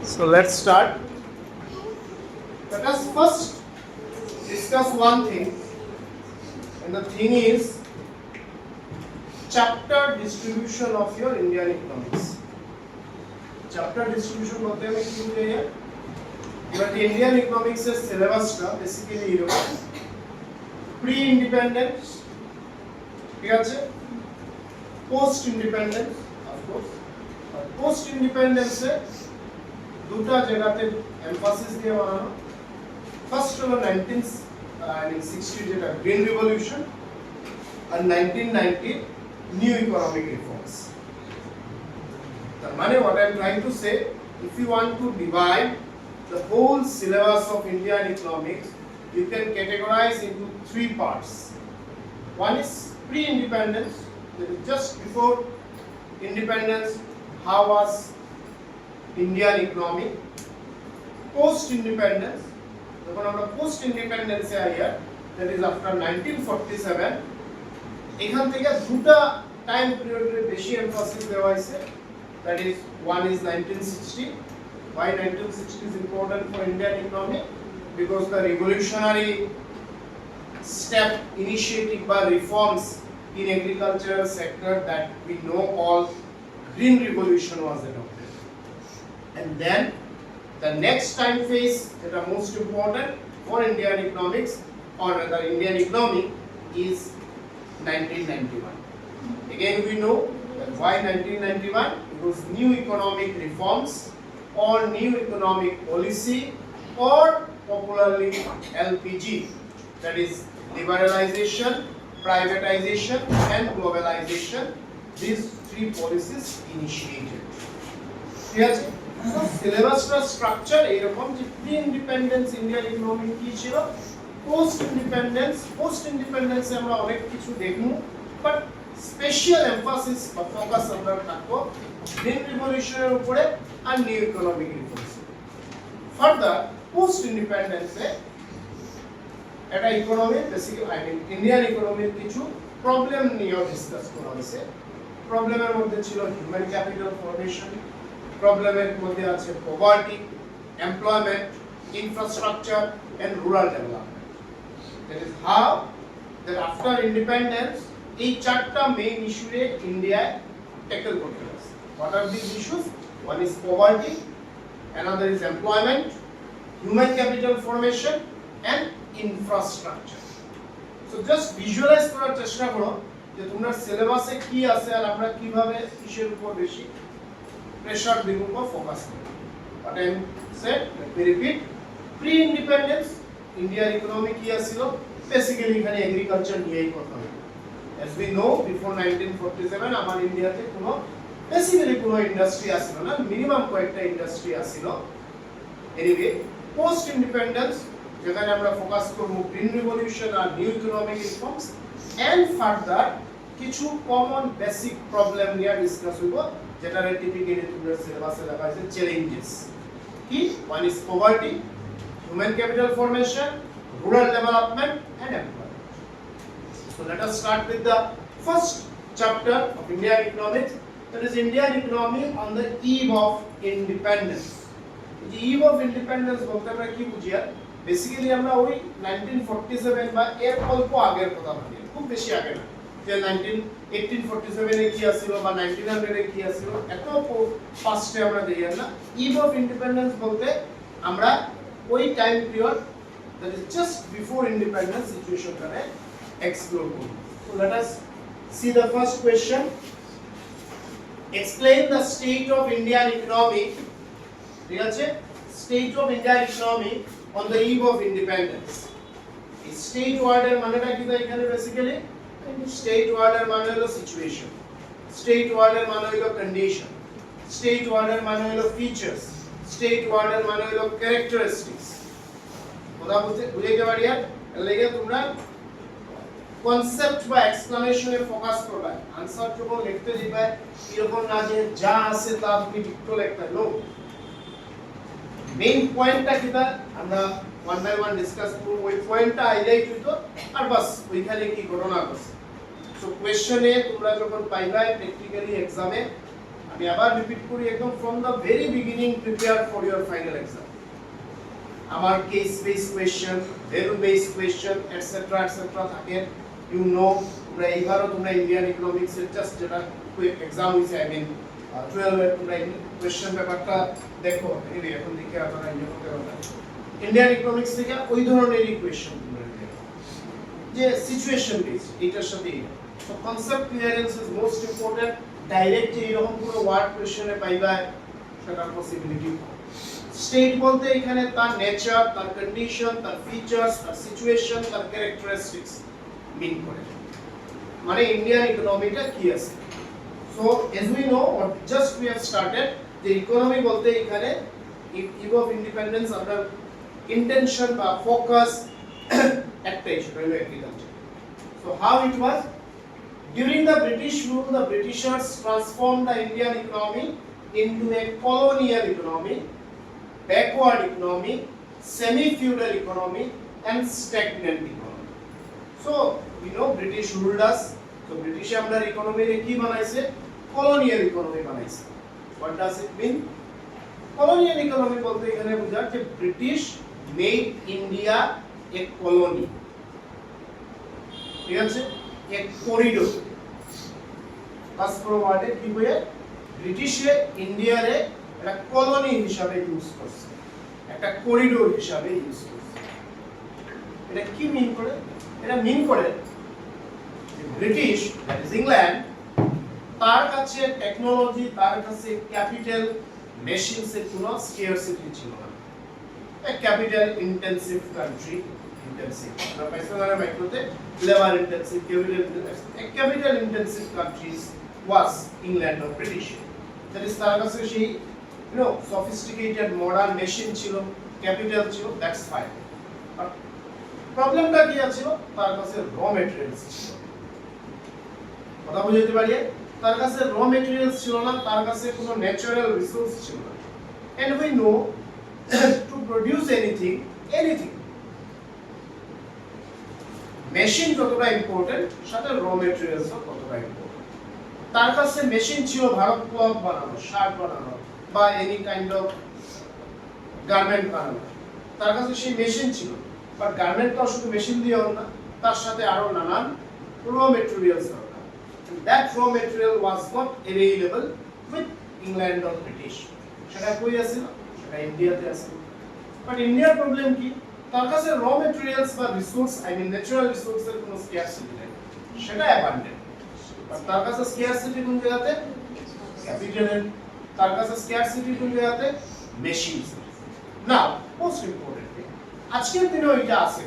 So let's start. Let us first discuss one thing, and the thing is chapter distribution of your Indian economics. Chapter distribution বলতে আমি কি বুঝাই? এবার Indian economics এর সিলেবাসটা basically এরকম। প্রি ইন্ডিপেন্ডেন্স, ঠিক আছে, পোস্ট ইন্ডিপেন্ডেন্স, অফকোর্স। পোস্ট ইন্ডিপেন্ডেন্সে দুটো জায়গাতে এমফাসিস দিয়ে বানানো। ফার্স্ট হলো 1960 যেটা গ্রিন রিভলিউশন, আর 1990 নিউ ইকোনমিক রিফর্মস। তার মানে what I am trying to say, if you want to divide the whole syllabus of Indian economics, you can categorize into three parts. One is pre-independence, that is just before independence, how was Indian economy. Post-independence, যখন আমরা post-independence এ আইয়া, that is after 1947, এখান থেকে দুটো time পিরিয়ডে বেশি emphasis দেওয়া হয়েছে। That is, one is 1960. Why 1960 is important for Indian economy? Because the revolutionary step initiative by reforms in agricultural sector that we know all, green revolution was adopted. And then the next time phase that are most important for Indian economics or rather Indian economy is 1991. Again we know that why 1991? Because new economic reforms or new economic policy or popularly LPG, that is liberalization, privatization and globalization, these three policies initiated. ঠিক আছে? So syllabus structure এরকম যে pre independence Indian economy কি ছিল, post independence এ আমরা অনেক কিছু দেখব, বাট স্পেশাল এমফাসিস বা ফোকাস আমরা থাকবো গ্রিন রিভলিউশনের উপরে আর new economic reforms. Further post ইন্ডিপেন্ডেন্সে এটা ইকোনমির বেসিক্যালি ইন্ডিয়ান ইকোনমির কিছু প্রবলেম নিয়ে ডিসকাস করা হয়েছে। প্রবলেমের মধ্যে ছিল হিউম্যান ক্যাপিটাল ফর্মেশন, প্রবলেমের মধ্যে আছে poverty, employment, infrastructure and rural development. That is how that after independence এই চারটা মেইন ইস্যুরে ইন্ডিয়ায় ট্যাকল করতে হবে। What are these issues? One is poverty, another is employment, human capital formation and infrastructure. So just visualize করার চেষ্টা করো যে তোমার সিলেবাসে কি আছে আর আমরা কিভাবে কিসের উপর বেশি প্রেসার দিব বা ফোকাস করব। What I said, let me repeat, pre-independence ইন্ডিয়ার ইকোনমি কি ছিল, বেসিক্যালি এখানে এগ্রিকালচার নিয়েই কথা হবে। As we know, before 1947 আমার ইন্ডিয়াতে কোনো বেসিক্যালি কোনো ইন্ডাস্ট্রি আসিল না, মিনিমাম কয়েকটা ইন্ডাস্ট্রি আসিল। এনিওয়ে পোস্ট ইন্ডিপেন্ডেন্স যেখানে আমরা ফোকাস করব গ্রিন রিভলিউশন আর new economic reforms and further কিছু কমন বেসিক প্রবলেম নিয়ে ডিসকাস হইব, যেটা টিপিক্যালি তোমাদের সিলেবাসে লেখা আছে চ্যালেঞ্জেস কি। One is poverty, human capital formation, rural development and employment. So let us start with the first chapter of Indian economics, that is Indian economy on the eve of independence. The eve of independence বলতে আমরা কি বুঝি? Basically আমরা ওই 1947 বা এর অল্প আগের কথা বলি, খুব বেশি আগে না, যে 1847 এ কি আসিল বা 1900 এ কি আসিল, এত ফাস্টে আমরা দেখি না। eve of independence বলতে আমরা ওই time period, that is just before independence situation টারে explore করব। So let us see the first question. Explain the state of Indian economy, ঠিক আছে, state of Indian economy on the eve of independence. এই state word এর মানেটা কি তাই এখানে basically state word এর মানে হলো সিচুয়েশন, state word এর মানে হলো কন্ডিশন, state word এর মানে হলো ফিচার্স, state word এর মানে হলো ক্যারেক্টারিস্টিক্স। কথা বুঝতে পারি? আর লাগে তোমরা কনসেপ্ট বা এক্সপ্লেনেশনে ফোকাস করবে, আনসার যখন লিখতে দিবে এরকম না যে যা আছে তা তুমি লিখতে লিখতে নো, মেইন পয়েন্টটা কিটা আমরা ওয়ান বাই ওয়ান ডিসকাস করব, ওই পয়েন্টটা হাইলাইট হইতো আর বাস ওইখানে কি ঘটনা ঘটছে। সো কোশ্চেনে তোমরা যখন পাইবা প্র্যাকটিক্যালি এক্সামে আমি আবার রিপিট করি, একদম from the very beginning prepare for your final exam. আমার case base question, value base question etcetera etcetera থাকে। ইউ নো, তোমরা এইবারও তোমরা ইন্ডিয়ান ইকোনমিক্স এর জাস্ট যেটা এক্সাম হইছে, আই মিন 12 এর তোমরা কোয়েশ্চেন পেপারটা দেখো। এনিওয়ে এখন দেখে আপনারা ইয়ে করতে পারবেন। ইন্ডিয়ান ইকোনমিক্স থেকে ওই ধরনেরই কোয়েশ্চেন তোমরা দেখো, যে সিচুয়েশন বেস, এটার সাথে so concept clearance is most important. Direct এরকম কোনো ওয়ার্ড কোয়েশ্চনে পাইবা সেটার পসিবিলিটি। স্টেট বলতে এখানে তার নেচার, তার কন্ডিশন, তার ফিচার্স, তার সিচুয়েশন, তার ক্যারেক্টারিস্টিক্স মিন করে, মানে ইন্ডিয়ান ইকোনমিটা কি আছে। So age we know, just we have started, যে ইকোনমি বলতে এখানে ইভ অফ ইন্ডিপেন্ডেন্স আমরা ইন্টেনশন বা ফোকাস একটাই, সেটা হলো agriculture. So how it was during the British rule, the Britishers transformed the Indian economy into a colonial economy, backward economy, semi-feudal economy, and stagnant economy. So, we know British ruled us. So, British amra economy re ki banaise? Colonial economy banaise. What does it mean? Colonial economy bolte ekhane bujha je British made India a colony. ঠিক আছে, এক corridor. First ওয়ার্ডে কি বলে, ব্রিটিশে ইন্ডিয়ারে একটা colony হিসাবে use করছে, একটা করিডোর হিসাবে ইউজ করছে। এটা কি মিন করে? এটা মিন করে ব্রিটিশ, দ্যাট ইজ ইংল্যান্ড, তার কাছে টেকনোলজি, তার কাছে ক্যাপিটাল, মেশিনস এর কোনো স্কেয়ারসিটি ছিল না। a capital intensive country, intensive আমরা পাইছো না মাইক্রোতে labor intensive, capital intensive countries was England or British. That is তার কাছে সেই sophisticated modern machine ছিল, capital ছিল, that's fine. But প্রবলেমটা কি ছিল? তার কাছে raw materials ছিল। কথা বুঝাইতে পারি? তার কাছে raw materials ছিল না, তার কাছে কোনো natural resource ছিল না। And we know to produce anything machine যতটা ইম্পর্টেন্ট, সাথে র মেটেরিয়ালস ততটা ইম্পর্টেন্ট। তার কাছে মেশিন ছিল ভারত ক্লথ বানানো, শার্ট বানানো, বা এনি কাইন্ড অফ গার্মেন্ট বানানো, তার কাছে সেই মেশিন ছিল। বাট গার্মেন্টটাও শুধু মেশিন দিয়ে হলো না, তার সাথে আরো নানান র মেটেরিয়ালস দরকার। দ্যাট র material was not available with England or British. সেটা কই আছে? সেটা ইন্ডিয়াতে আছে। বাট ইন্ডিয়ার প্রবলেম কি? তার কাছে র মেটেরিয়ালস বা রিসোর্স, আই মিন ন্যাচারাল রিসোর্সের কোনো স্কারসিটি নেই, সেটা অ্যাবান্ডেন্ট। বাট তার কাছে স্কারসিটি কোন জায়গাতে? ক্যাপিটালের। তার কাছে স্কারসিটি কোন জায়গাতে? মেশিনস। নাও মোস্ট ইম্পর্টেন্ট, আজকের দিনে ওইটা আছে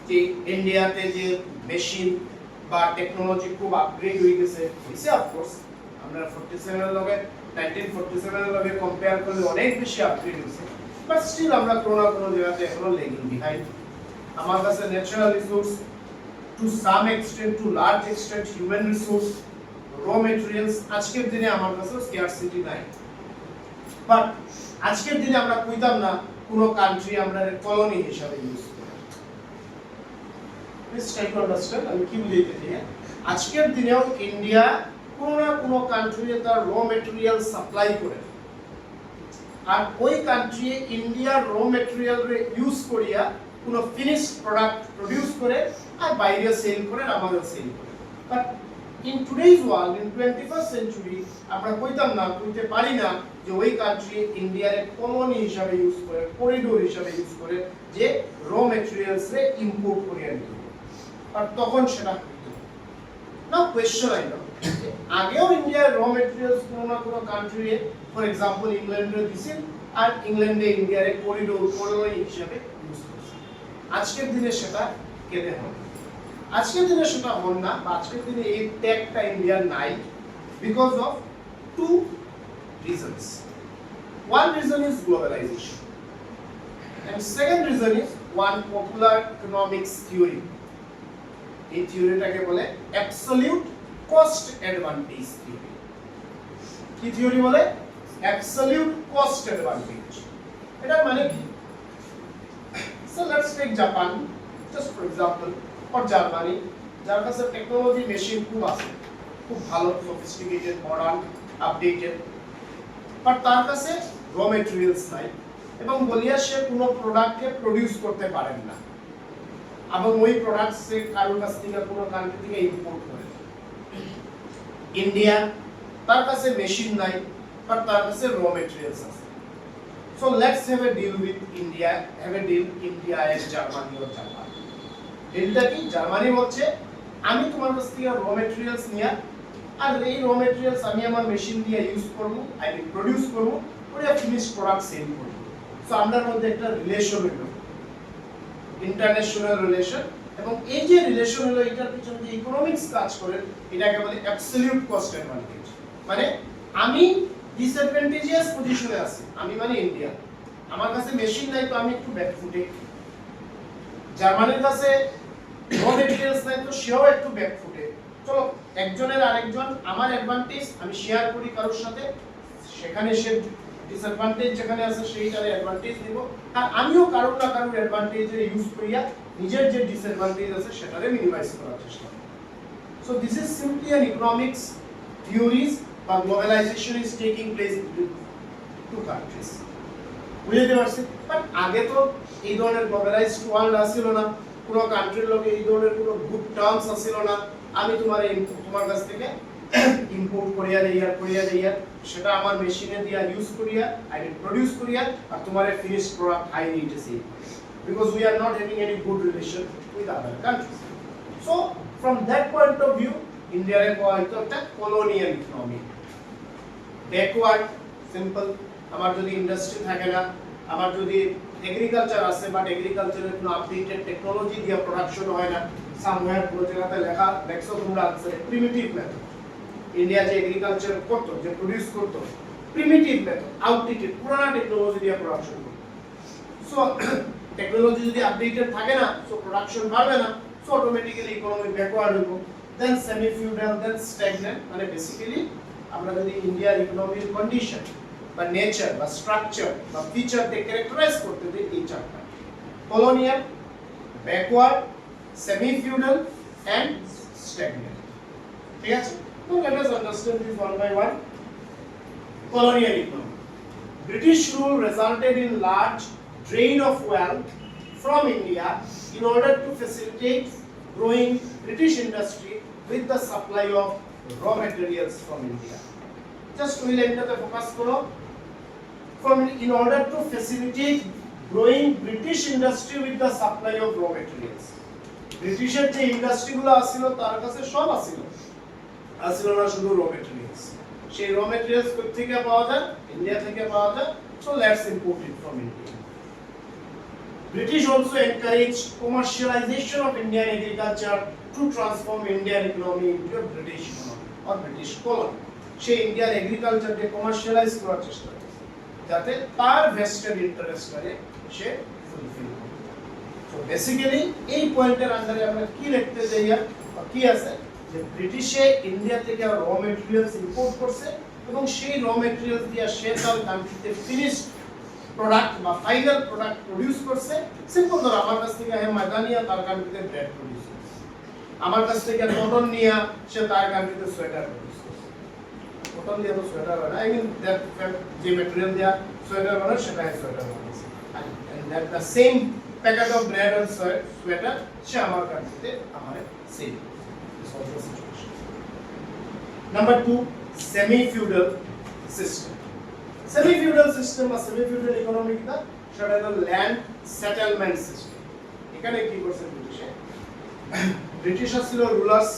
যে ইন্ডিয়াতে যে মেশিন বা টেকনোলজি খুব আপগ্রেড হয়ে গেছে, হইছে অফকোর্স। আমরা 47 এর লগে 1947 এর লগে কম্পেয়ার করলে অনেক বেশি আপগ্রেড হয়েছে। But still আমরা কোনো না কোনো জায়গাতে এখনো ল্যাগিং বিহাইন্ড। আমার কাছে natural resource, to some extent, to large extent human resource, raw materials আজকের দিনে আমার কাছে স্কারসিটি নাই। বাট আজকের দিনে আমরা কইতাম না কোনো কান্ট্রি আমরা কলোনি হিসাবে ইউজ করি। প্লিজ ট্রাই টু আন্ডারস্ট্যান্ড আমি কি বুঝাইতে চাই। আজকের দিনেও ইন্ডিয়া কোনো না কোনো কান্ট্রিতে তার র মেটেরিয়াল সাপ্লাই করে, আর ওই কান্ট্রি ইন্ডিয়ার র মেটেরিয়াল রে ইউজ করিয়া কোনো ফিনিশড প্রোডাক্ট প্রোডিউস করে আর বাইরে সেল করে, আমাদের সেল করে। But in today's world, in 21st century, আমরা কইতে পারি না যে ওই কান্ট্রি ইন্ডিয়ার কলোনি হিসাবে ইউজ করে, করিডোর হিসাবে ইউজ করে, যে র মেটেরিয়ালস রে ইম্পোর্ট করে আনতে। বাট তখন সেটা না কোয়েশ্চন আই না, আগেও ইন্ডিয়ার র মেটেরিয়ালস কোনো না কোনো কান্ট্রি, ফর এক্সাম্পল ইংল্যান্ডে দিছেন, আর ইংল্যান্ডে ইন্ডিয়ার করিডোর কলোনি হিসাবে ইউজ করছে। আজকের দিনে সেটা কেটে হবে, আজকের দিনে সেটা হন না, বা আজকের দিনে এই ট্যাগটা ইন্ডিয়ার নাই, because of two reasons. One reason is globalisation, and second reason is one popular economics theory. এই থিওরিটাকে বলে অ্যাবসলিউট কস্ট অ্যাডভান্টেজ থিওরি। কি থিওরি বলে? Absolute cost advantage. এটা মানে কি? So let's take Japan just for example, or Germany, যার কাছে টেকনোলজি মেশিন খুব আছে, খুব ভালো সফিস্টিকেটেড মডার্ন, আপডেটেড, বাট তার কাছে র মেটেরিয়ালস নাই এবং বলিয়া সে কোনো প্রোডাক্টকে প্রডিউস করতে পারেন না এবং ওই প্রোডাক্ট সে কারোর কাছ থেকে কোনো কান্ট্রি থেকে ইম্পোর্ট করে। ইন্ডিয়া, তার কাছে মেশিন নাই বাট তার কাছে র মেটেরিয়ালস আছে। So let's have a deal with India, have a deal India and Germany ও জাপান। ডিলটা কি? জার্মানি বলছে আমি তোমার কাছ থেকে র মেটেরিয়ালস নিয়া আর এই র মেটেরিয়ালস আমি আমার মেশিন দিয়ে ইউজ করব, আই মিন প্রোডিউস করব, ওটা ফিনিশ প্রোডাক্ট সেল করব। সো আমাদের মধ্যে একটা রিলেশন হলো, ইন্টারন্যাশনাল রিলেশন, এবং এই যে রিলেশন হলো এটার পিছনে যে ইকোনমিক্স কাজ করে এটাকে বলে অ্যাবসলিউট কস্ট অ্যাডভান্টেজ। মানে আমি ডিসঅ্যাডভান্টেজিয়াস পজিশনে আছি, আমি মানে ইন্ডিয়া, আমার কাছে মেশিন নাই তো আমি একটু ব্যাকফুটে। জার্মানির কাছে র মেটেরিয়ালস নাই তো সেও একটু ব্যাকফুটে। চলো একজনের আরেকজন, আমার অ্যাডভান্টেজ আমি শেয়ার করি কারোর সাথে, সেখানে সে ডিসঅ্যাডভান্টেজ যেখানে আছে সেইটার অ্যাডভান্টেজ নিব, আর আমিও কারোর না কারোর অ্যাডভান্টেজে ইউজ করিয়া নিজের যে ডিসঅ্যাডভান্টেজ আছে সেটারে মিনিমাইজ করার চেষ্টা করি। So this is simply an economics theories বা globalisation is taking place between two countries. বুঝতে পারছি? বাট আগে তো এই ধরনের গ্লোবালাইজড ওয়ার্ল্ড আসিল না, কোনো কান্ট্রির লোকে এই ধরনের কোনো গুড টার্মস আসিল না, আমি তোমার কাছ থেকে ইম্পোর্ট করিয়া দেইয়া সেটা আমার মেশিনে দিয়া ইউজ করিয়া আই মিন প্রোডিউস করিয়া আর তোমার finish product I need to see, because we are not having any good relation with other countries. So from that point of view ইন্ডিয়ার একটা কলোনিয়াল ইকোনমি, ব্যাকওয়ার্ড, সিম্পল। আমার যদি industry থাকে না, আমার যদি এগ্রিকালচার আছে বাট এগ্রিকালচারের কোনো আপডেটেড টেকনোলজি দিয়ে প্রোডাকশন হয় না, সামওয়্যার কোনো জায়গাতে লেখা দেখছো তোমরা আছে প্রিমিটিভ মেথড। ইন্ডিয়া যে এগ্রিকালচার করতো, যে প্রোডিউস করতো, প্রিমিটিভ মেথড, আউটডেটেড পুরানা টেকনোলজি দিয়ে প্রোডাকশন করতো। সো টেকনোলজি যদি আপডেটেড থাকে না, সো প্রোডাকশন বাড়বে না, সো অটোমেটিক্যালি ইকোনমি ব্যাকওয়ার্ড হবে, then semi feudal, then stagnant. মানে বেসিক্যালি আমরা যদি ইন্ডিয়ার ইকোনমির কন্ডিশন বা নেচার বা স্ট্রাকচার বা ফিচারকে ক্যারেক্টারাইজ করতে দিই এই চারটা: colonial, backward, semi feudal and stagnant. ঠিক আছে? So let us understand this one by one. Colonial economy. British rule resulted in large drain of wealth from India in order to facilitate growing British industry with the supply of raw materials from India. Just we let the focus koro. In order to facilitate growing British industry with the supply of raw materials. Britisher যে industry গুলো আসিল তার কাছে সব আসিল না শুধু raw materials. সেই raw materials কোথা থেকে পাওয়া যায়? ইন্ডিয়া থেকে পাওয়া যায়। So let's import it from India. British also encouraged commercialization of Indian agriculture to transform Indian economy into a British economy or British colony. সেই ইন্ডিয়ান এগ্রিকালচারকে কমার্শিয়ালাইজ করার চেষ্টা করে যাতে তার ভেস্টেড ইন্টারেস্টটাকে সে ফুলফিল করে। সো বেসিক্যালি এই পয়েন্টের আন্ডারে আমরা কি লিখতে যাই বা কি আছে যে ব্রিটিশে ইন্ডিয়া থেকে র মেটেরিয়ালস ইম্পোর্ট করছে এবং সেই র মেটেরিয়ালস দিয়ে সে তার কান্ট্রিতে ফিনিশড প্রোডাক্ট বা ফাইনাল প্রোডাক্ট প্রোডিউস করছে। সিম্পল ধরো আমার কাছ থেকে ময়দা নিয়ে তার কান্ট্রিতে ব্রেড প্রোডিউস করছে, আমার কাছ থেকে কটন নিয়ে সে তার কান্ট্রিতে সোয়েটার প্রোডিউস করছে। কটন দিয়ে তো সোয়েটার হয় না, আই মিন দ্যাট যে মেটেরিয়াল দিয়ে সোয়েটার বানায় সেটাই সোয়েটার বানাচ্ছে, and that the same packet of bread and sweater সে আমার কান্ট্রিতে আমার sell. Number 2, semi-feudal system. Semi-feudal system বা semi-feudal economy কি? সেটা হলো ল্যান্ড সেটেলমেন্ট সিস্টেম। এখানে কি করছে ব্রিটিশে? ব্রিটিশ ছিল রুলার্স,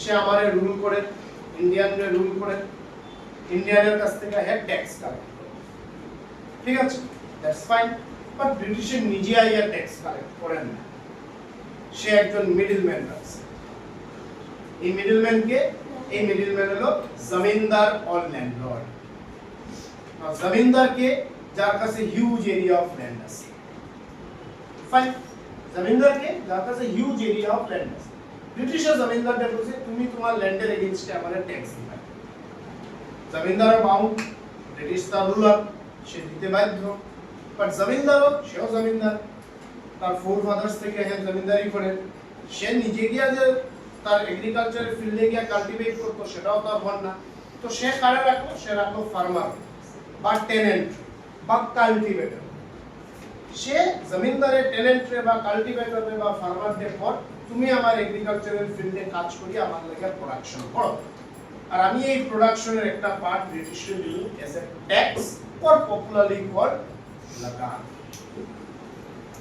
সে আমারে রুল করে, ইন্ডিয়ানরে রুল করে, ইন্ডিয়ানের কাছ থেকে হেড ট্যাক্স কালেক্ট করে। ঠিক আছে, দ্যাটস ফাইন, বাট ব্রিটিশে নিজে আইয়া ট্যাক্স কালেক্ট করেন না, সে একজন মিডলম্যান আছে। এই মিডলম্যানকে, এই মিডলম্যান হলো জমিনদার অর ল্যান্ডলর্ড। জমিনদারকে যার কাছে হিউজ এরিয়া অফ ল্যান্ড আছে, ফাইন, জমিনদারকে যার কাছে হিউজ এরিয়া অফ ল্যান্ড আছে। ব্রিটিশের জমিনদারটা বলছে তুমি তোমার ল্যান্ডের এগেইনস্টে আমারে ট্যাক্স দিবা। জমিনদার বাউন্ড, ব্রিটিশ তার রুলার, সে দিতে বাধ্য, বাট জমিনদারও সেও জমিনদার, তার ফোর ফাদার্স থেকে জমিনদারি করে, সে নিজে গিয়া যে তার এগ্রিকালচারের ফিল্ডে গিয়া কাল্টিভেট করতো সেটাও তার হন না। তো সে কারে রাখলো, সে রাখলো ফার্মার বা টেনেন্ট বা কাল্টিভেটর। সে জমিনদারে টেনেন্ট রে বা কাল্টিভেটর রে বা ফার্মার রে পর তুমি আমার এগ্রিকালচারাল ফিল্ডে কাজ করি আমার লাগা প্রোডাকশন করো, আর আমি এই প্রোডাকশনের একটা পার্ট ব্রিটিশে দিই as a tax or popularly called lagaan.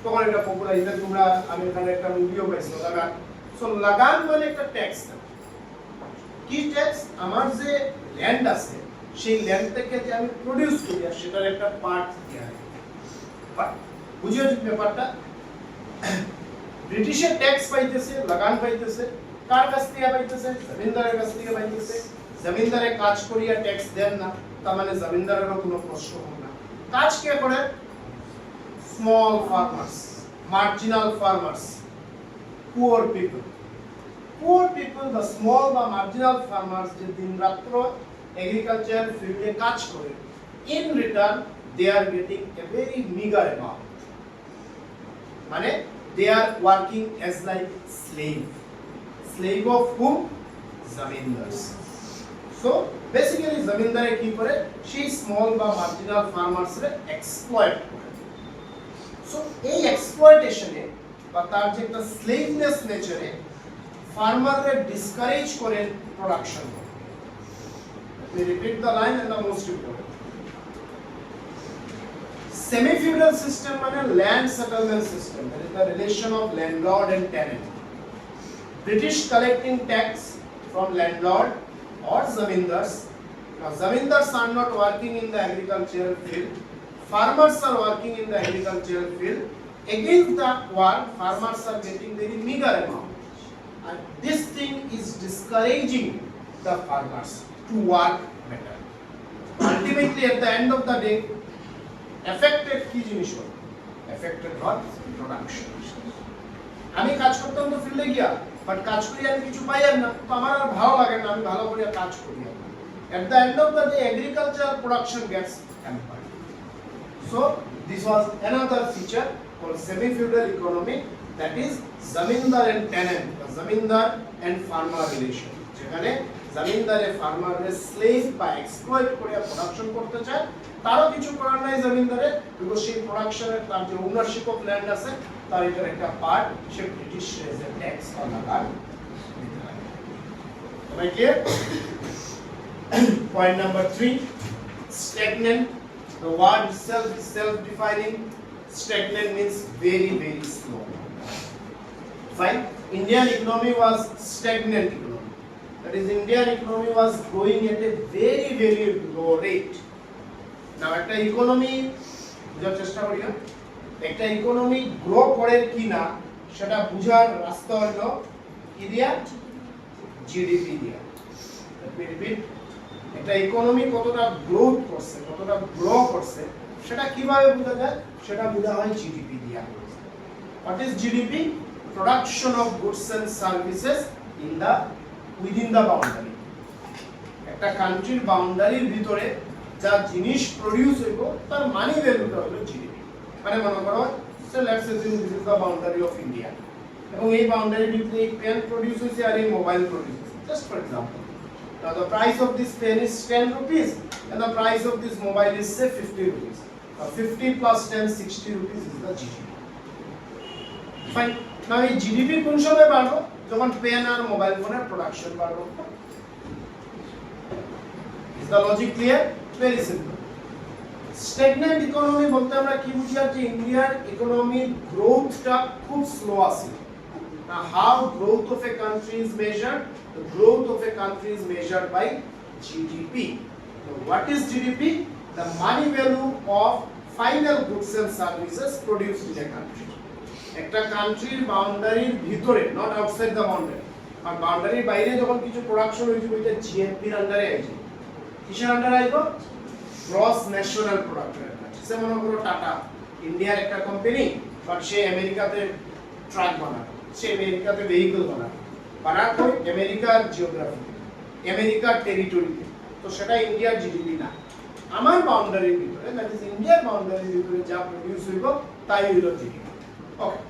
তখন এটা পপুলার, এটা তোমরা আমি এখানে একটা মুভিও পাইছি লাগান। সো লাগান মানে একটা ট্যাক্স। কি ট্যাক্স? আমার যে ল্যান্ড আছে সেই ল্যান্ড থেকে যে আমি প্রোডিউস করি আর সেটার একটা পার্ট দেয়া হয়। বুঝিও ঠিক ব্যাপারটা। ব্রিটিশে ট্যাক্স পাইতেছে, লাগান পাইতেছে, কার কাছ থেকে পাইতেছে? জমিনদারের কাছ থেকে পাইতেছে। জমিনদারে কাজ করিয়া ট্যাক্স দেন না, তার মানে জমিনদারেরও কোনো প্রশ্ন হবে না। কাজ কে করে? Small farmers, marginal farmers, poor people. Poor people, the small বা marginal farmers যে দিনরাত্র agriculture field এ কাজ করে, in return they are getting a very meager amount. মানে they are working as like slave. Slave of whom? Zamindars. So basically zamindare কি করে? সেই small বা marginal farmers রে exploit করে। So এই exploitation এ বা তার যে একটা slaveness nature এ ফার্মাররে ডিসকারেজ করেন production. We repeat the line and the most important. Semi-feudal system মানে land settlement system. That is the relation of landlord and tenant. British collecting tax from landlord or zamindars. Now zamindars are not working in the agricultural field. Farmers are working in the agricultural field. Against the war, farmers are getting very meager amount. And this thing is discouraging the farmers to work better. Ultimately, at the end of the day, affected কি জিনিস হবে? Affected what? Production. আমি কাজ করতাম তো ফিল্ডে গিয়া, but কাজ করি আমি কিছু পাই না, তো আমার আর ভালো লাগে না, আমি ভালো করে কাজ করি না। At the end of the day, agricultural production gets hampered. So this was another feature called semi-feudal economy. That is zamindar and tenant, zamindar and farmer relation. যেখানে জমিনদারে ফার্মারের স্লেভ বা এক্সপ্লয়েট করে প্রোডাকশন করতে চায়, তারও কিছু করার নাই জমিনদারে, বিকজ সেই প্রোডাকশনের তার যে ওনারশিপ অফ ল্যান্ড আছে তার এটার একটা পার্ট সে ব্রিটিশ রেজের ট্যাক্স বা লাগান দিতে লাগে। সবাই clear? Point number 3, stagnant. The word itself is self-defining. Stagnant means very, very slow. Fine. Indian economy was stagnant economy. That is, Indian economy was growing at a very, very low rate. Now, একটা economy বুঝার চেষ্টা করি, একটা economy grow করে কি না সেটা বুঝার রাস্তা হলো কি দিয়া? GDP দিয়া। Let me repeat. একটা economy কতটা গ্রোথ করছে, কতটা গ্রো করছে সেটা কিভাবে বোঝা যায়? সেটা বোঝা হয় GDP দিয়া। What is GDP? Production of goods and services in the within the boundary. একটা কান্ট্রির বাউন্ডারির ভিতরে যা জিনিস প্রোডিউস হইব তার মানি ভ্যালুটা হলো জিডিপি। মানে মনে করো let's assume this is the boundary of India, এবং এই বাউন্ডারির ভিতরে এই পেন প্রোডিউস হইছে আর এই মোবাইল প্রোডিউস হইছে, just for example. Now the price of this pen is 10 rupees and the price of this mobile is say 50 rupees. 50 plus 10 60 rupees is the GDP. Fine. Now এই GDP কোন সময় বাড়বে? যখন pen আর mobile ফোনের production বাড়বে। Is the logic clear? Very simple. Stagnant economy বলতে আমরা কি বুঝি? যে ইন্ডিয়ার ইকোনমির গ্রোথটা খুব স্লো আছে। Now how growth of a country is measured? The growth of a country is measured by GDP. So what is GDP? The money value of final goods and services produced in a country. একটা কান্ট্রির বাউন্ডারির ভিতরে, not outside the boundary, আর বাউন্ডারির বাইরে যখন কিছু production হইছে ওইটা জিএনপির আন্ডারে আইছে। কিসের আন্ডারে আইব? গ্রস ন্যাশনাল প্রোডাক্টের আন্ডারে। সে মনে করো টাটা ইন্ডিয়ার একটা কোম্পানি, বাট সে আমেরিকাতে ট্রাক বানায়, সে আমেরিকাতে ভেহিকল বানায়, বানায় কই আমেরিকার জিওগ্রাফিতে, আমেরিকার টেরিটরিতে, তো সেটা ইন্ডিয়ার জিডিপি না। আমার বাউন্ডারির ভিতরে, দ্যাট ইজ ইন্ডিয়ার বাউন্ডারির ভিতরে যা প্রডিউস হইব তাই হইল জিডিপি। ওকে,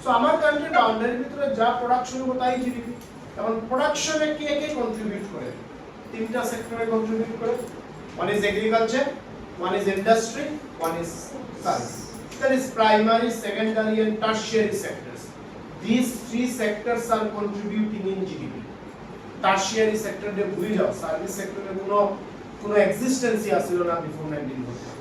সো আমার কান্ট্রির বাউন্ডারির ভিতরে যা প্রোডাকশন হইব তাই জিডিপি। এখন প্রোডাকশনে কে কে কন্ট্রিবিউট করে? তিনটা সেক্টরে কন্ট্রিবিউট করে। One is agriculture, one is industry, one is service. That is primary, secondary and tertiary sectors. These three sectors are contributing in GDP. Tertiary sector de bhuli jao, service sector e কোনো এক্সিস্টেন্সই আসিল না before 1940।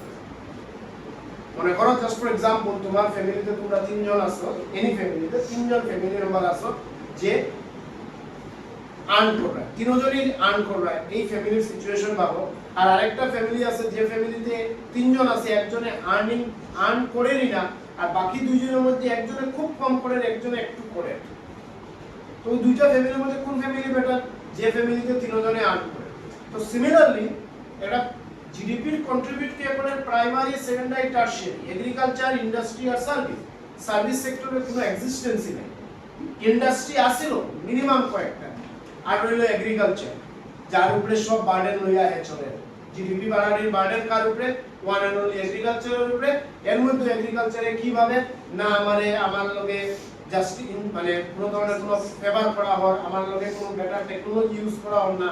মনে করো just for example, তোমার ফ্যামিলিতে তোমরা তিনজন আছো, any ফ্যামিলিতে তিনজন ফ্যামিলি মেম্বার আছো যে আর্ন করে, তিনজনই আর্ন করে, এই ফ্যামিলির সিচুয়েশন ভাবো। আর আরেকটা ফ্যামিলি আছে যে ফ্যামিলিতে তিনজন আছে, একজনে আর্ন করেনি না, আর বাকি দুইজনের মধ্যে একজনে খুব কম করে, একজনে একটু করে। তো দুইটা ফ্যামিলির মধ্যে কোন ফ্যামিলি বেটার? যে ফ্যামিলিতে তিনজনে আর্ন করে। তো সিমিলারলি এটা জিডিপির কন্ট্রিবিউট কে করে primary, secondary, tertiary, agriculture, industry আর সার্ভিস। সার্ভিস সেক্টরে কোনো এক্সিস্টেন্সই নেই। ইন্ডাস্ট্রি আসিল মিনিমাম কয়েকটা, আর রইল এগ্রিকালচার যার উপরে সব বার্ডেন লইয়া চলে। জিডিপি বাড়ানোর বার্ডেন কার উপরে? ওয়ান এন্ড অনলি এগ্রিকালচারের উপরে। এর মধ্যে এগ্রিকালচারে কিভাবে না আমার লগে জাস্ট মানে কোনো ধরনের কোনো ফেভার করা হয়, আমার লগে কোনো বেটার টেকনোলজি ইউজ করা হয় না,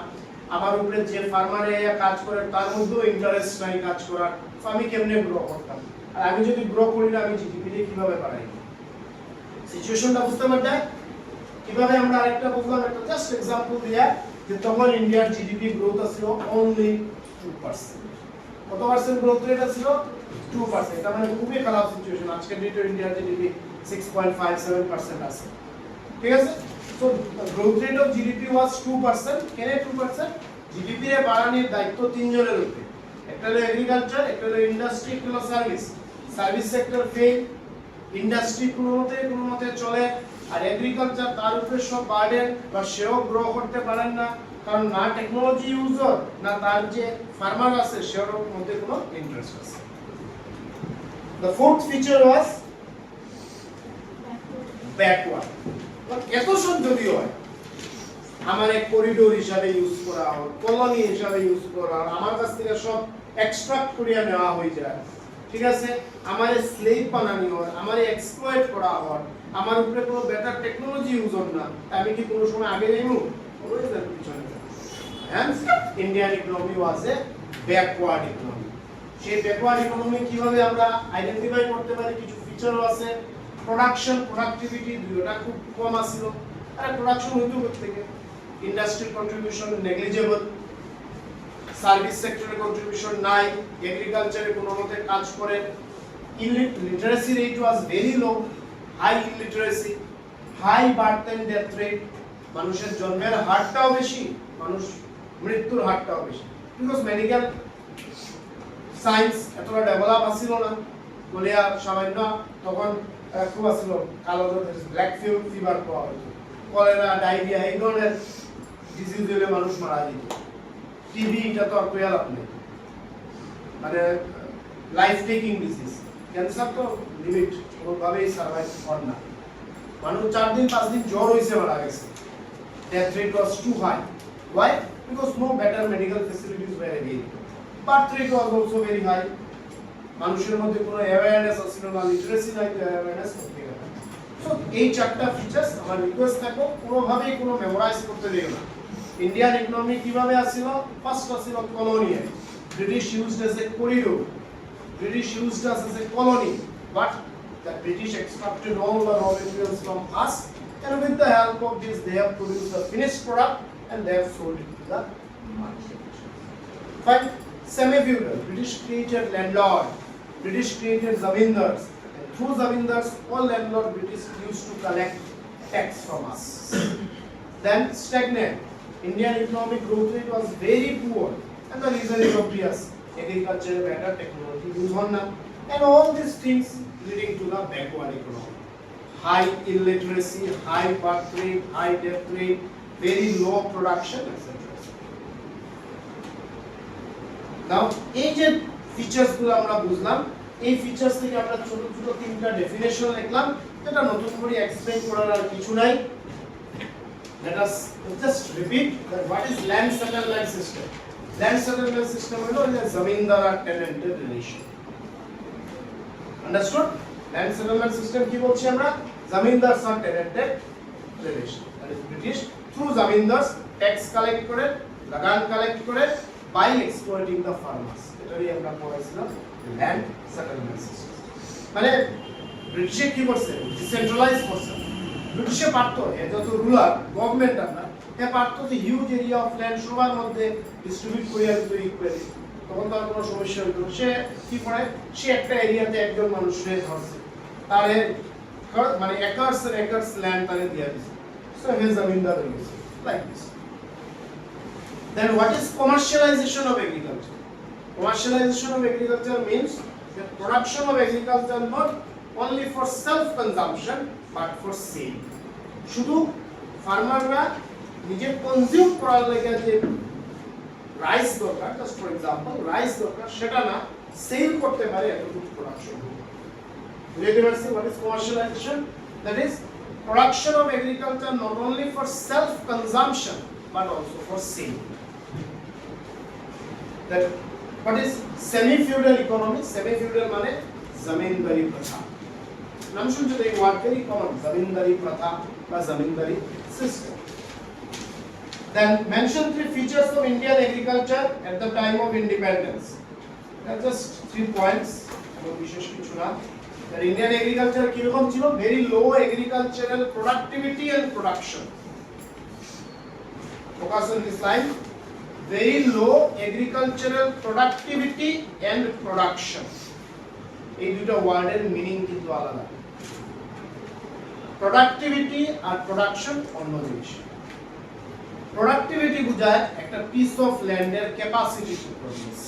আমার উপরে যে ফার্মারে কাজ করে তার মধ্যেও ইন্টারেস্ট নাই কাজ করার। তো আমি কেমনে গ্রো করতাম? আর আমি যদি গ্রো করি না, আমি জিডিপি কিভাবে বাড়াই? সিচুয়েশনটা বুঝতে পারছেন? কিভাবে আমরা আরেকটা বুঝলাম, একটা জাস্ট एग्जांपल দিয়া যে তখন ইন্ডিয়ার জিডিপি গ্রোথ ছিল অনলি 2%। কত পার্সেন্ট গ্রোথ রেট ছিল? 2%। এটা মানে খুবই খারাপ সিচুয়েশন। আজকের ডেটে ইন্ডিয়ার জিডিপি 6.57% আছে। ঠিক আছে? So growth rate of GDP was 2%। কেন 2%? জিডিপি এর বাড়ানোর দায়িত্ব তিনজনের উপরে। একটা হলো এগ্রিকালচার, একটা হলো ইন্ডাস্ট্রি, একটা হলো service. Service sector fail, industry কোনো মতে চলে, আর এগ্রিকালচার তার উপরে সব বার্ডেন, বা সেও গ্রো করতে পারেন না, কারণ না টেকনোলজি ইউজার, না তার যে ফার্মার আছে সের মধ্যে কোনো ইন্টারেস্ট আছে। The fourth feature was backward. এত সব যদি হয়, আমার এক করিডোর হিসাবে ইউজ করা হয়, কলোনি হিসাবে ইউজ করা হয়, আমার কাছ থেকে সব এক্সট্রাক্ট করিয়া নেওয়া হয়ে যায়। ঠিক আছে? আমারে স্লেভ বানানো হয়, আমারে এক্সপ্লয়েট করা হয়, আমার উপরে কোনো বেটার টেকনোলজি ইউজ হয় না, আমি কি কোনো সময় আগে যাইমু? অলওয়েজ এর পিছনে। Hence, Indian economy was a backward economy. সেই ব্যাকওয়ার্ড ইকোনমি কিভাবে আমরা আইডেন্টিফাই করতে পারি? কিছু ফিচারও আছে। প্রোডাকশন, প্রোডাক্টিভিটি দুটোটা খুব কম আছিল। আর প্রোডাকশন হইতো থেকে ইন্ডাস্ট্রিয়াল কন্ট্রিবিউশন নেগলিজেবল, সার্ভিস সেক্টরের কন্ট্রিবিউশন নাই, এগ্রিকালচারে কোনো মতে কাজ করে। Literacy rate was very low, high illiteracy, high birth and death rate. মানুষের জন্মের হারটাও বেশি, মানুষ মৃত্যুর হারটাও বেশি। বিকজ মেডিকেল সায়েন্স এতটা ডেভেলপ আসছিল না বলিয়া সামান্য তখন খুব আসছিল কালো ব্ল্যাক ফিভার পাওয়া হতো, কলেরা, ডায়রিয়া, এই ধরনের ডিজিজ হলে মানুষ মারা যেত। টিবি এটা তো আর কইয়া লাভ নেই, মানে লাইফ টেকিং ডিজিজ। ক্যান্সার তো লিমিট, কোনোভাবেই সার্ভাইভ করে না। মানুষ 4 দিন 5 দিন জ্বর হইছে মারা গেছে। Death rate was too high. Why? Because no better medical facilities were available. Birth rate was also very high. মানুষের মধ্যে কোনো অ্যাওয়ারনেস ছিল না, লিটারেসি নাই, অ্যাওয়ারনেস করতে গেল। সো এই চারটা ফিচার্স আমার রিকোয়েস্ট থাকো, কোনোভাবেই কোনো মেমোরাইজ করতে দিও না। ইন্ডিয়ান ইকোনমি কিভাবে আসছিল? ফার্স্ট আসছিল colonial. British used as a corridor, British used us A colony, but the British extracted all the raw materials from us, and with the help of this they have produced the finished product and they have sold it to the market. Fine. Semi-feudal, British created landlord, British created zamindars, and through zamindars all landlord British used to collect tax from us. Then stagnant, Indian economic growth rate was very poor, and the reason is obvious: agriculture, better technology use on now, and all these things leading to the backward economy. High illiteracy, high birth rate, high death rate, very low production, etc. Now, এই যে features গুলো আমরা বুঝলাম, এই features থেকে আমরা ছোট ছোট তিনটা ডেফিনেশন লিখলাম, যেটা নতুন করে এক্সপ্লেইন করার আর কিছু নাই। Let us just repeat that what is land settlement system. Land settlement system হলো জমিদার আর টেনেন্টের রিলেশন। Understood? Land settlement system কি বলছি আমরা? জমিদার আর টেনেন্টের রিলেশন। That is British through zamindars tax collect করে লাগান কালেক্ট করে বাই এক্সপ্লয়েটিং দ্য ফার্মার্স, এটাই আমরা পড়াইছিলাম ল্যান্ড সেটেলমেন্ট সিস্টেম। মানে ব্রিটিশে কি করছে, ডিসেন্ট্রালাইজ করছে। ব্রিটিশে পারতো যত রুলার গভর্নমেন্ট আমরা পারতো যে হিউজ এরিয়া অফ ল্যান্ড সবার মধ্যে ডিস্ট্রিবিউট করিয়া দিত ইকুয়ালি, তখন তার কোনো সমস্যা হইতো। সে কি করে, সে একটা এরিয়াতে একজন মানুষের ধরছে, তারে মানে একর্স ল্যান্ড তারে দিয়া দিছে, সো হে জমিনদার হয়ে গেছে, like this. Then what is commercialization of agriculture? Commercialization of agriculture means the production of agriculture not only for self consumption but for sale. শুধু ফার্মাররা নিজে কনজিউম করার লাগা যে রাইস দরকার, জাস্ট ফর এক্সাম্পল রাইস দরকার, সেটা না, সেল করতে পারে এতটুকু প্রোডাকশন। বুঝতে পারছি what is commercialization? That is production of agriculture not only for self consumption but also for sale. That what is semi feudal economy? Semi feudal মানে জমিনদারি প্রথা, নাম শুনছো তো, এই ওয়ার্ড ভেরি কমন, জমিনদারি প্রথা বা জমিনদারি system. Then mention three features of Indian agriculture at the time of independence. That's just 3 points, এবং বিশেষ কিছু না। That Indian agriculture কিরকম ছিল? Very low agricultural productivity and production. Focus on this line. Very low agricultural productivity and production. এই দুটো ওয়ার্ডের meaning কিন্তু আলাদা। প্রোডাক্টিভিটি আর প্রোডাকশন অন্য জিনিস। প্রোডাক্টিভিটি বোঝায় একটা পিস অফ ল্যান্ডের capacity to produce.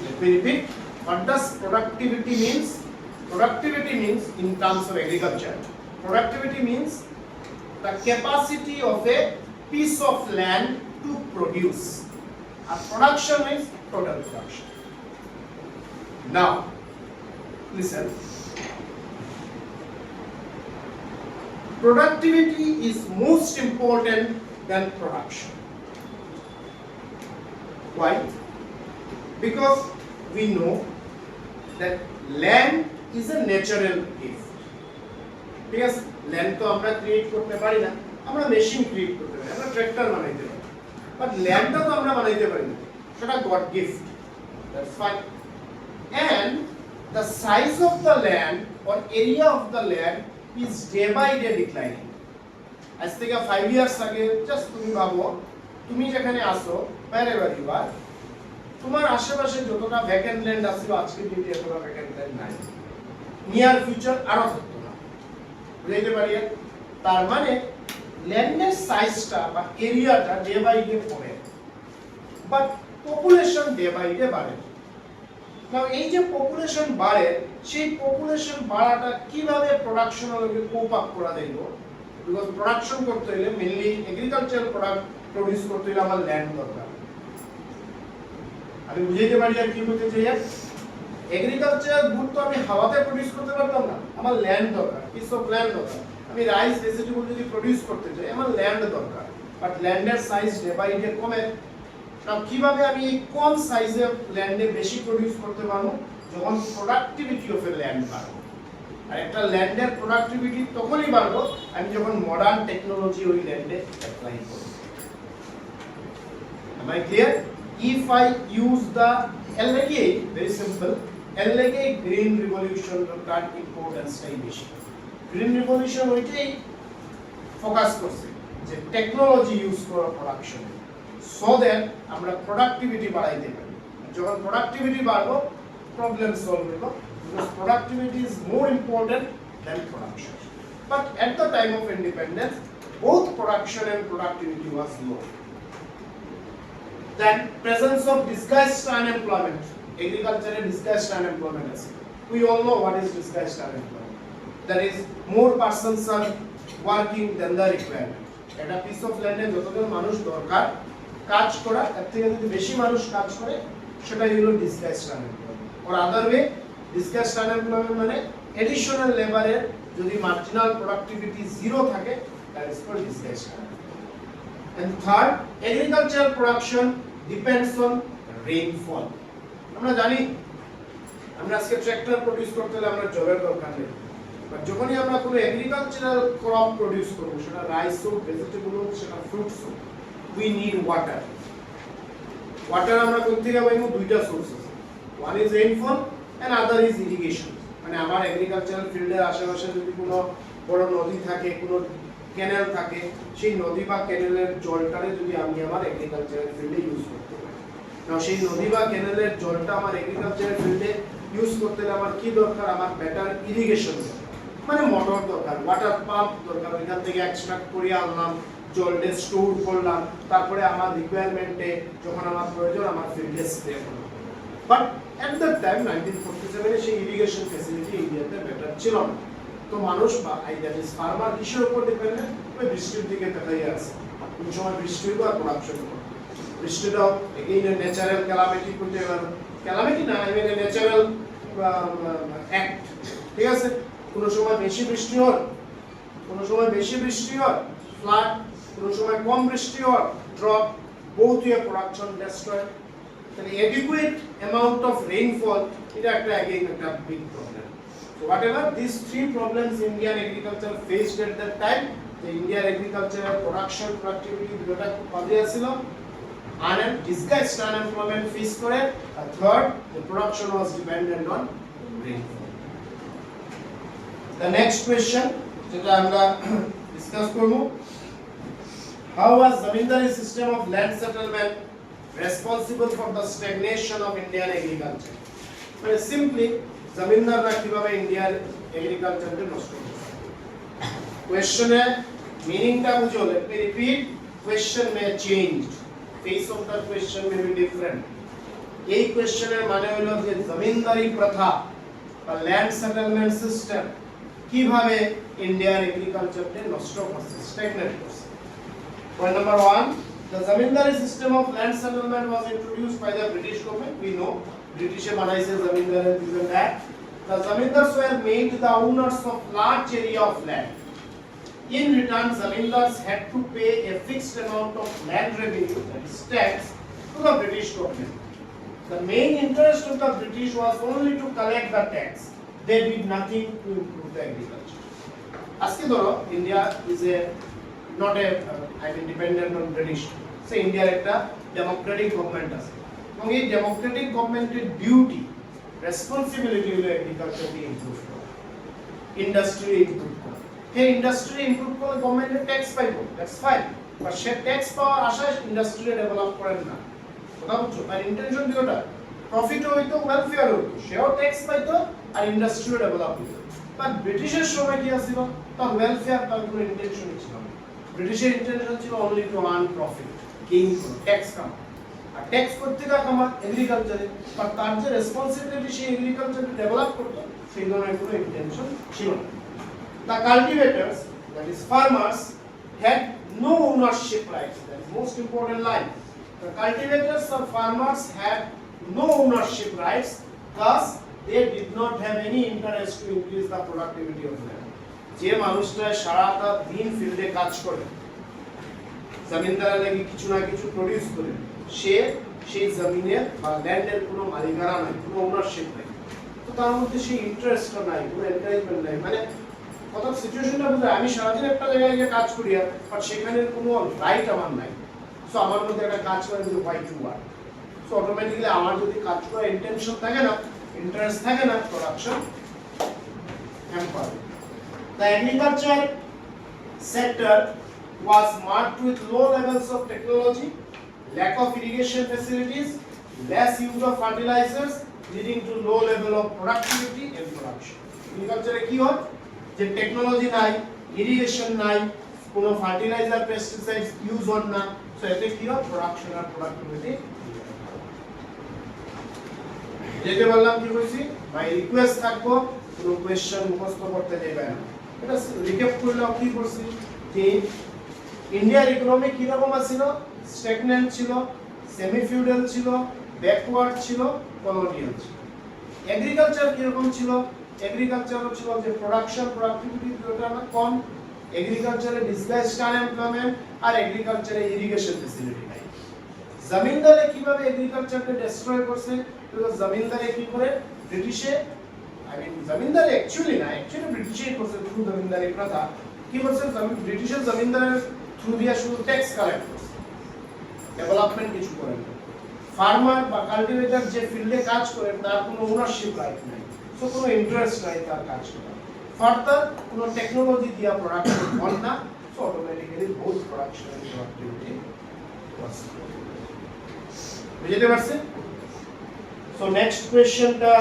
Let me repeat, what does productivity means? Productivity means in terms of agriculture, productivity means the capacity of a piece of land to produce, and production is total production. Now listen, productivity is most important than production. Why? Because we know that land is a natural gift. ঠিক আছে, land তো আমরা create করতে পারি না, আমরা machine create করতে পারি, আমরা ট্রাক্টর বানাইতে পারি, বাট ল্যান্ডটা তো আমরা বানাইতে পারি না, সেটা god gift. That's fine. And the size of the land or area of the land is day by day declining. আজ থেকে 5 years আগে জাস্ট তুমি ভাবো, তুমি যেখানে আসো wherever you are, তোমার আশেপাশে যতটা ভ্যাকেন্ট ল্যান্ড আছে আজকে ডেটে এতটা ভ্যাকেন্ট ল্যান্ড নাই, নিয়ার ফিউচার আরো থাকতো না। বুঝতে পারি? তার মানে ল্যান্ডের সাইজটা বা এরিয়াটা ডে বাই ডে কমে, but population day by day বাড়ে। নাও এই যে পপুলেশন বাড়ে, সেই পপুলেশন বাড়াটা কিভাবে প্রোডাকশনের লগে কোপ আপ করা দেব? বিকজ প্রোডাকশন করতে হলে মেইনলি এগ্রিকালচারাল প্রোডাক্ট প্রোডিউস করতে হলে আমার ল্যান্ড দরকার। আমি বুঝাইতে পারি আর কি বলতে চাই, এগ্রিকালচার গুড তো আমি হাওয়াতে প্রোডিউস করতে পারতাম না, আমার ল্যান্ড দরকার, পিস অফ ল্যান্ড দরকার। আমি রাইস ভেজিটেবল যদি প্রোডিউস করতে চাই, আমার ল্যান্ড দরকার, বাট ল্যান্ডের সাইজ ডে বাই ডে কমে। তাও কিভাবে আমি এই কম সাইজে ল্যান্ডে বেশি প্রোডিউস করতে পারবো? যখন প্রোডাক্টিভিটি অফ এ ল্যান্ড বাড়বে। আর একটা ল্যান্ডের প্রোডাক্টিভিটি তখনই বাড়বো আমি যখন মডার্ন টেকনোলজি ওই ল্যান্ডে অ্যাপ্লাই করব। Am I clear? If I use the LAA, very simple, LAA green revolution তার ইম্পর্টেন্সটাই বেশি। গ্রিন রিভলিউশন ওইটাই ফোকাস করছে যে টেকনোলজি ইউজ করা প্রোডাকশনে, সো দ্যাট আমরা প্রোডাক্টিভিটি বাড়াইতে পারি। যখন প্রোডাক্টিভিটি বাড়বো প্রবলেম সলভ হইব, because productivity is more important than production. But at the time of independence, both production and productivity was low. Then presence of disguised unemployment. Agriculture disguised unemployment is. We all know what is disguised unemployment. That is, more persons are working than the requirement. At a piece of land, যতজন মানুষ দরকার কাজ করা, এর থেকে যদি বেশি মানুষ কাজ করে সেটাই হলো disguised unemployment. Or other way, disguised unemployment মানে additional labor-এর যদি marginal productivity 0 থাকে, that is called disguised unemployment. And third, agricultural production depends on rainfall. আমরা জানি আমরা আজকে ট্রাক্টর প্রোডিউস করতে হলে আমরা জলের দরকার নেই, বাট যখনই আমরা কোনো এগ্রিকালচারাল ক্রপ প্রোডিউস করব, সেটা রাইস হোক, ভেজিটেবল হোক, সেটা ফ্রুটস হোক, we need water. Water আমরা কোথা থেকে পাইবো? দুইটা সোর্স আছে, one is rainfall and other is irrigation. মানে আমার এগ্রিকালচারাল ফিল্ডের আশেপাশে যদি কোনো বড় নদী থাকে, কোনো ক্যানেল থাকে, সেই নদী বা ক্যানেলের জলটারে যদি আমি আমার এগ্রিকালচারাল ফিল্ডে ইউজ করতে পারি। নাও সেই নদী বা ক্যানেলের জলটা আমার এগ্রিকালচারাল ফিল্ডে ইউজ করতে হলে আমার কি দরকার? আমার বেটার ইরিগেশন দরকার, মানে মোটর দরকার, ওয়াটার পাম্প দরকার। ওইখান থেকে এক্সট্রাক্ট করে আনলাম, জলটা স্টোর করলাম, তারপরে আমার রিকোয়ারমেন্টে যখন আমার প্রয়োজন আমার ফিল্ডে স্প্রে করলাম। বাট এট দ্যাট টাইম 1947 এ সেই ইরিগেশন ফ্যাসিলিটি ইন্ডিয়াতে বেটার ছিল না। তো মানুষ বা দ্যাট ইজ ফার্মার কিসের উপর ডিপেন্ডেন্ট? ওই বৃষ্টির দিকে তাকাই আছে। কোন সময় বৃষ্টি হইব আর প্রোডাকশন হবে। বৃষ্টিটাও এগেইন এ ন্যাচারাল ক্যালামিটি করতে পারে, ক্যালামিটি না, I mean a natural act, ঠিক আছে? কোন সময় বেশি বৃষ্টি হয়, কোন সময় বেশি বৃষ্টি হয়, ফ্লাড, কোন সময় কম বৃষ্টি হয়, drop, both your production destroy. তাহলে adequate amount of rainfall এটা একটা again একটা big problem. So whatever these three problems Indian agriculture faced at that time, the Indian agricultural production productivity দুটোটা খুব বাজে ছিল, disguised unemployment face করে, and third the production was dependent on rainfall. The next question যেটা আমরা discuss করব, how was zamindari system of land settlement responsible for the stagnation of Indian agriculture? Very simply, জমিদাররা কিভাবে ইন্ডিয়ার এগ্রিকালচারকে নষ্ট করেছে। কোশ্চেনের মিনিংটা বুঝো, let me repeat, question may change, face of the question may be different. এই কোশ্চেনের মানে হলো যে জমিদারি প্রথা বা ল্যান্ড সেটেলমেন্ট সিস্টেম কিভাবে ইন্ডিয়ার এগ্রিকালচারকে নষ্ট করছে, স্ট্যাগনেট করছে। Point number 1, the zamindari system of land settlement was introduced by the British government. We know British banayse zamindari given that the zamindars were made the owners of large area of land. In return, zamindars had to pay a fixed amount of land revenue, that is tax, to the British government. The main interest of the British was only to collect the tax. They did nothing to improve the agriculture. Aske dhoro India is a not a I mean dependent on British. So India একটা democratic government আছে, এবং এই democratic governmented duty, responsibility হলো agriculture-কে improve করা, industry improve করা। এই industry improve করলে গভর্নমেন্টের ট্যাক্স পাইবো, that's fine, but সে ট্যাক্স পাওয়ার আশায় ইন্ডাস্ট্রি ডেভেলপ করেন না। কথা বুঝছো? আর ইন্টেনশন কি ওটা? প্রফিট হইতো, ওয়েলফেয়ার হইতো, সেও ট্যাক্স পাইতো আর ইন্ডাস্ট্রিও ডেভেলপ হইতো। বাট ব্রিটিশের সময় কি ছিল? তার ওয়েলফেয়ার তার কোনো ইন্টেনশন ছিল না। ব্রিটিশের ইন্টেনশন ছিল only to earn profit, gain করো, ট্যাক্স কামাও। আর ট্যাক্স করতে কামা এগ্রিকালচারে, বাট তার যে রেসপন্সিবিলিটি সেই এগ্রিকালচারকে ডেভেলপ করতো সেই ধরনের কোনো ইন্টেনশন ছিল না। The cultivators, that is farmers, had no ownership rights. That is most important line. The cultivators or farmers had no ownership rights, thus they did not have any interest to increase the productivity of land. যে মানুষটা সারাটা দিন ফিল্ডে কাজ করে, জমিদারের লাগি কিছু না কিছু প্রডিউস করে, সে সেই জমিনের বা ল্যান্ডের কোনো মালিকানা নাই, কোনো ওনারশিপ নাই, তো তার মধ্যে সেই ইন্টারেস্টটা নাই, কোনো এনকারেজমেন্ট নাই। মানে কত সিচুয়েশনটা বুঝে, আমি সারাদিন একটা জায়গায় গিয়ে কাজ করি আর বাট সেখানে কোনো রাইট আমার নাই। সো আমার মধ্যে একটা কাজ করে কিন্তু why to work. So automatically আমার যদি কাজ করার ইন্টেনশন থাকে না, ইন্টারেস্ট থাকে না, production hamper. The agriculture sector was marked with low levels of technology, lack of irrigation facilities, less use of fertilizers, leading to low level of productivity and production. Agriculture কি হয়? যে technology নাই, irrigation নাই, কোনো fertiliser pesticides use হন না, so এতে কি হয়? প্রোডাকশন আর প্রোডাক্টিভিটি। যেতে বললাম কি কইছি, বাই রিকোয়েস্ট থাকবো, কোনো কোশ্চেন মুখস্থ করতে দেবে না। এটা রিক্যাপ করলাম কি করছি, যে ইন্ডিয়ার ইকোনমি কি রকম ছিল? স্ট্যাগন্যান্ট ছিল, সেমি ফিউডাল ছিল, ব্যাকওয়ার্ড ছিল, কলোনিয়াল ছিল। এগ্রিকালচার কি রকম ছিল? এগ্রিকালচার ছিল যে প্রোডাকশন প্রোডাক্টিভিটি দুটোটা কম, এগ্রিকালচারে ডিসগাইজড আনএমপ্লয়মেন্ট, আর এগ্রিকালচারে ইরিগেশন ফ্যাসিলিটি নাই। জমিদারে কিভাবে এগ্রিকালচারকে ডেস্ট্রয় করছে? বিকজ জমিদারে কি করে ব্রিটিশে, I mean জমিদারে অ্যাকচুয়ালি না, অ্যাকচুয়ালি ব্রিটিশই করছে থ্রু জমিদারি প্রথা। কি করছে? ব্রিটিশের জমিদারের থ্রু দিয়ে শুধু ট্যাক্স কালেক্ট করছে, ডেভেলপমেন্ট কিছু করেন না। ফার্মার বা কাল্টিভেটর যে ফিল্ডে কাজ করেন তার কোনো ওনারশিপ রাইট নাই, সো কোনো ইন্টারেস্ট নাই তার কাজ করা। ফার্দার কোনো টেকনোলজি দিয়া প্রোডাকশন হন না, so automatically both production and productivity বুঝতে পারছেন? সো নেক্সট কোয়েশ্চেনটা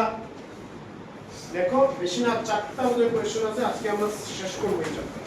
দেখো, বেশি না 4টা কোয়েশ্চেন আছে, আজকে আমরা শেষ করব এই চ্যাপ্টার।